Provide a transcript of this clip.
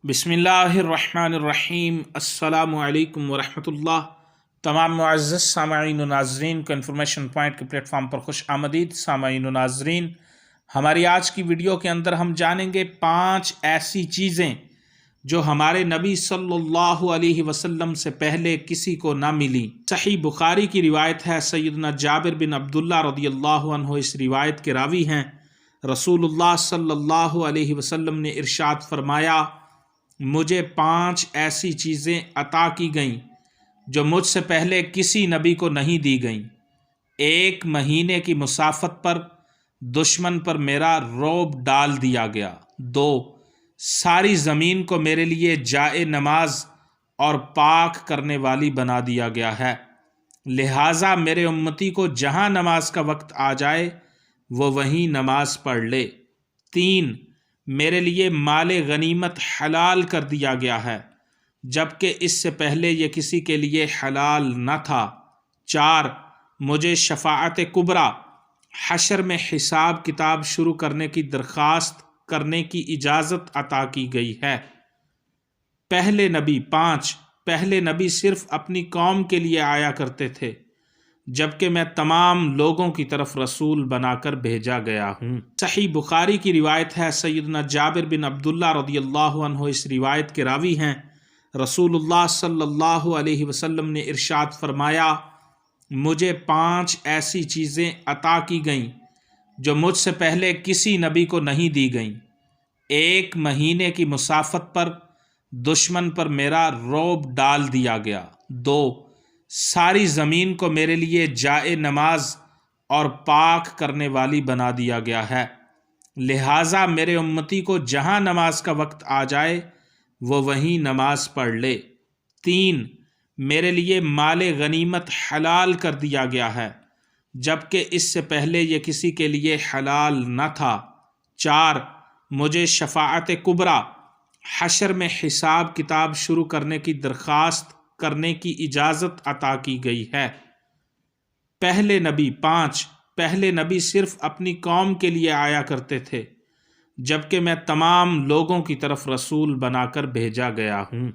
बिस्मिल्लाहिर्रहमानिर्रहीम। अस्सलामु अलैकुम वरहमतुल्लाह। तमाम मुअज़्ज़ज़ सामईन व नाज़रीन को इन्फॉर्मेशन पॉइंट के प्लेटफॉर्म पर खुश आमदीद। सामईन व नाज़रीन, हमारी आज की वीडियो के अंदर हम जानेंगे 5 ऐसी चीज़ें जो हमारे नबी सल्लल्लाहु अलैहि वसल्लम से पहले किसी को ना मिली। सही बुखारी की रिवायत है, सैयदना जाबिर बिन अब्दुल्लाह रदियल्लाहु अन्हु इस रिवायत के रावी हैं। रसूलुल्लाह सल्लल्लाहु अलैहि वसल्लम ने इरशाद फरमाया, मुझे 5 ऐसी चीज़ें अता की गईं जो मुझसे पहले किसी नबी को नहीं दी गईं। 1 महीने की मुसाफत पर दुश्मन पर मेरा रौब डाल दिया गया। 2, सारी ज़मीन को मेरे लिए जाए नमाज और पाक करने वाली बना दिया गया है, लिहाजा मेरे उम्मती को जहाँ नमाज का वक्त आ जाए वो वहीं नमाज पढ़ ले। 3, मेरे लिए माले गनीमत हलाल कर दिया गया है, जबकि इससे पहले ये किसी के लिए हलाल न था। 4, मुझे शफाअत कुबरा, हशर में हिसाब किताब शुरू करने की दरख्वास्त करने की इजाज़त अता की गई है। पहले नबी 5, पहले नबी सिर्फ अपनी कौम के लिए आया करते थे, जबकि मैं तमाम लोगों की तरफ रसूल बनाकर भेजा गया हूँ। सही बुखारी की रिवायत है, सैयदना जाबिर बिन अब्दुल्लाह रदियल्लाहु अन्हु इस रिवायत के रावी हैं। रसूलुल्लाह सल्लल्लाहु अलैहि वसल्लम ने इरशाद फरमाया, मुझे 5 ऐसी चीज़ें अता की गईं जो मुझसे पहले किसी नबी को नहीं दी गईं। 1 महीने की मुसाफत पर दुश्मन पर मेरा रौब डाल दिया गया। 2, सारी ज़मीन को मेरे लिए जाए नमाज और पाक करने वाली बना दिया गया है, लिहाजा मेरे उम्मती को जहाँ नमाज का वक्त आ जाए वो वहीं नमाज पढ़ ले। 3, मेरे लिए माले गनीमत हलाल कर दिया गया है, जबकि इससे पहले ये किसी के लिए हलाल न था। 4, मुझे शफाअत कुबरा, हशर में हिसाब किताब शुरू करने की दरख्वास्त करने की इजाज़त अता की गई है। पहले नबी 5, पहले नबी सिर्फ अपनी कौम के लिए आया करते थे, जबकि मैं तमाम लोगों की तरफ रसूल बनाकर भेजा गया हूँ।